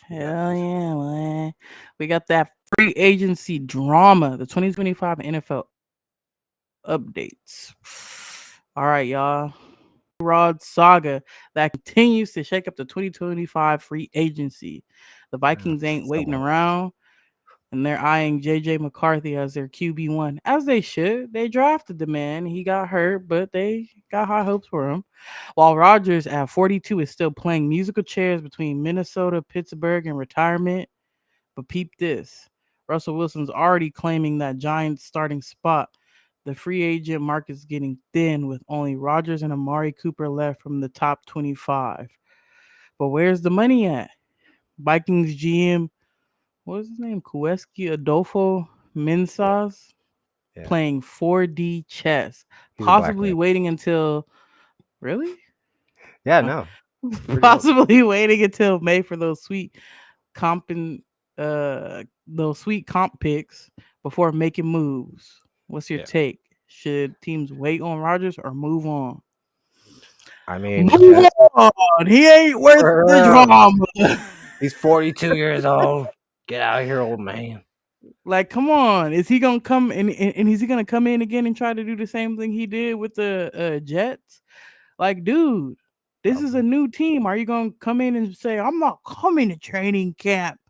Hell yeah, man. We got that free agency drama, the 2025 NFL updates. All right, y'all. Rod saga that continues to shake up the 2025 free agency. The Vikings ain't So waiting much. around and they're eyeing JJ McCarthy as their QB1, as they should. They drafted the man. He got hurt, but they got high hopes for him. While Rodgers at 42 is still playing musical chairs between Minnesota, Pittsburgh, and retirement. But peep this, Russell Wilson's already claiming that Giants starting spot. The free agent market's getting thin with only Rodgers and Amari Cooper left from the top 25. But where's the money at? Vikings GM, what was his name? Kueski Adolfo Mensah Yeah, playing 4D chess, he's a black possibly man. waiting until really? Yeah, Huh. no, he's pretty old. Possibly waiting until May for those sweet comp and those sweet comp picks before making moves. What's your Yeah, take? Should teams wait on Rodgers or move on? I mean, Move on. He ain't worth for the real. drama. He's 42 years old. Get out of here, old man. Like, come on. Is he gonna come and is he gonna come in again and try to do the same thing he did with the Jets? Like, dude, this is a Probably. new team. Are you gonna come in and say, I'm not coming to training camp?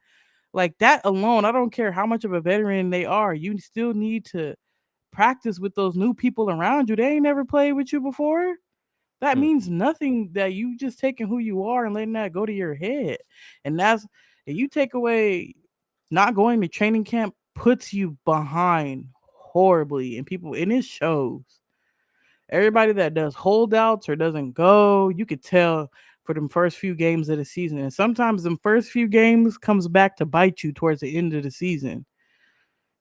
Like that alone, I don't care how much of a veteran they are, you still need to practice with those new people around you. They ain't never played with you before. That Mm, means nothing that you just taking who you are and letting that go to your head. And that's if you take away not going to training camp puts you behind horribly and people and it shows. Everybody that does holdouts or doesn't go, you could tell for them first few games of the season. And sometimes them first few games comes back to bite you towards the end of the season.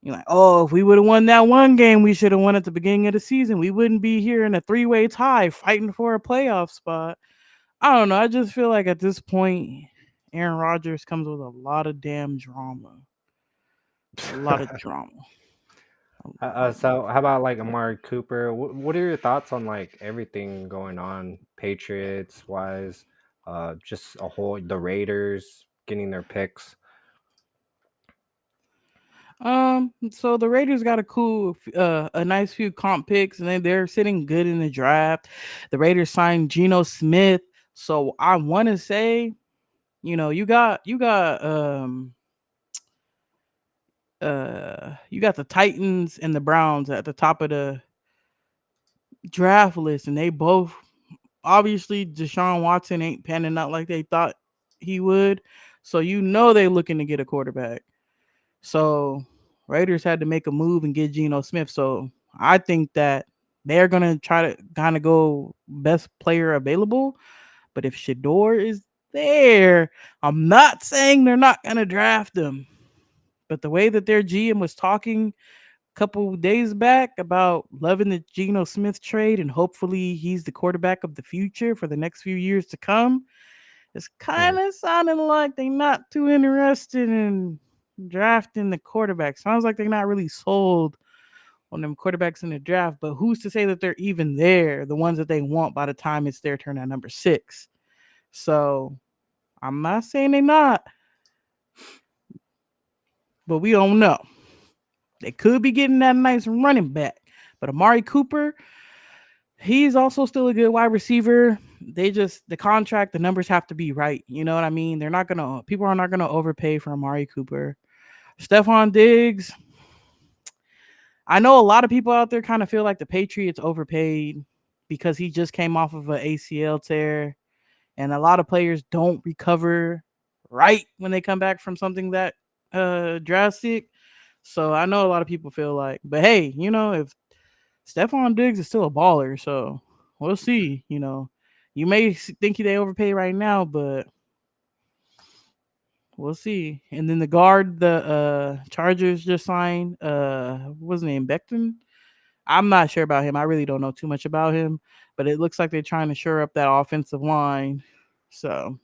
You're like, oh, if we would have won that one game, we should have won at the beginning of the season. We wouldn't be here in a three-way tie fighting for a playoff spot. I don't know. I just feel like at this point, Aaron Rodgers comes with a lot of damn drama. A lot of drama. A lot of so, how about like Amari Cooper? What are your thoughts on like everything going on, Patriots wise? Just a whole the Raiders getting their picks. So the Raiders got a nice few comp picks, and then they're sitting good in the draft. The Raiders signed Geno Smith, so I want to say, you got the Titans and the Browns at the top of the draft list, and they both obviously Deshaun Watson ain't panning out like they thought he would, so they looking to get a quarterback. So Raiders had to make a move and get Geno Smith. So I think that they're gonna try to kind of go best player available. But if Shador is there, I'm not saying they're not gonna draft him. But the way that their GM was talking a couple days back about loving the Geno Smith trade and hopefully he's the quarterback of the future for the next few years to come, it's Mm. kind of sounding like they're not too interested in drafting the quarterback. Sounds like they're not really sold on them quarterbacks in the draft, but who's to say that they're even there, the ones that they want by the time it's their turn at number 6? So I'm not saying they're not, but we don't know. They could be getting that nice running back. But Amari Cooper, he's also still a good wide receiver. They just the contract, the numbers have to be right. You know what I mean? They're not gonna people are not gonna overpay for Amari Cooper. Stephon Diggs, I know a lot of people out there kind of feel like the Patriots overpaid because he just came off of an ACL tear, and a lot of players don't recover right when they come back from something that drastic. So I know a lot of people feel like, but hey, if Stephon Diggs is still a baller, so we'll see. You may think they overpay right now, but we'll see. And then the guard, the Chargers just signed. What's his name? Becton. I'm not sure about him. I really don't know too much about him, but it looks like they're trying to shore up that offensive line, so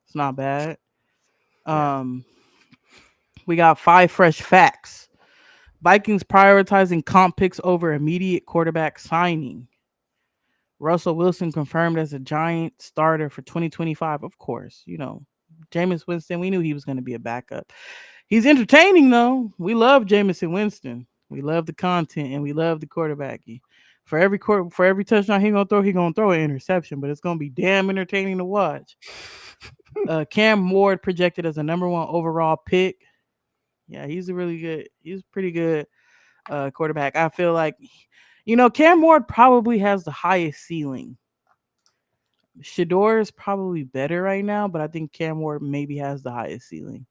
it's not bad. Yeah. Um, we got 5 fresh facts. Vikings prioritizing comp picks over immediate quarterback signing. Russell Wilson confirmed as a Giant starter for 2025. Of course, Jameis Winston, we knew he was going to be a backup. He's entertaining though. We love Jameis Winston. We love the content and we love the quarterbacking. For every touchdown he gonna throw an interception, but it's gonna be damn entertaining to watch. Cam Ward projected as a number one overall pick. Yeah, he's pretty good quarterback. I feel like, Cam Ward probably has the highest ceiling. Shador is probably better right now, but I think Cam Ward maybe has the highest ceiling.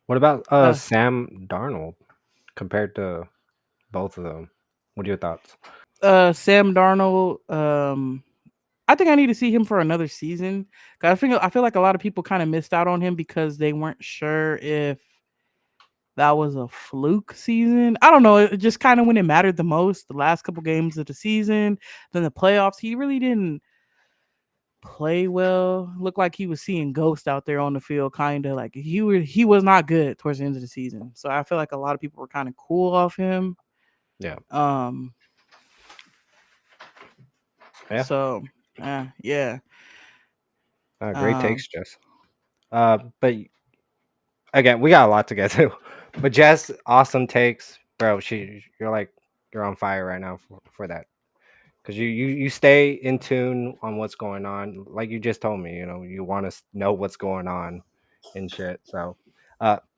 What about Uh, Sam Darnold compared to both of them? What are your thoughts? Sam Darnold. I think I need to see him for another season. 'Cause I feel like a lot of people kind of missed out on him because they weren't sure if that was a fluke season. I don't know. It just kind of when it mattered the most, the last couple games of the season, then the playoffs, he really didn't play well. Looked like he was seeing ghosts out there on the field, kind of like he was not good towards the end of the season. So I feel like a lot of people were kind of cool off him. Yeah, Um. yeah. So, yeah. Great Um. takes, Jess. But again, we got a lot to get to. But Jess, awesome takes, bro. You're on fire right now for that. Because you stay in tune on what's going on, like you just told me. You want to know what's going on and shit. So,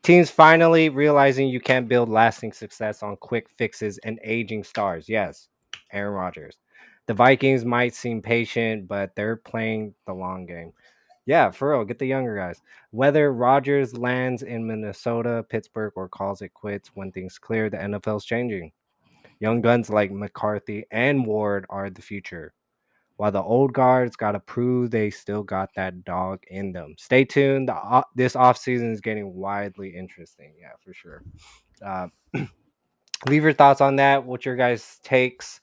teams finally realizing you can't build lasting success on quick fixes and aging stars. Yes, Aaron Rodgers. The Vikings might seem patient, but they're playing the long game. Yeah, for real. Get the younger guys. Whether Rodgers lands in Minnesota, Pittsburgh, or calls it quits when things clear, the NFL's changing. Young guns like McCarthy and Ward are the future, while the old guards got to prove they still got that dog in them. Stay tuned. This offseason is getting widely interesting. Yeah, for sure. Uh, leave your thoughts on that. What's your guys' takes?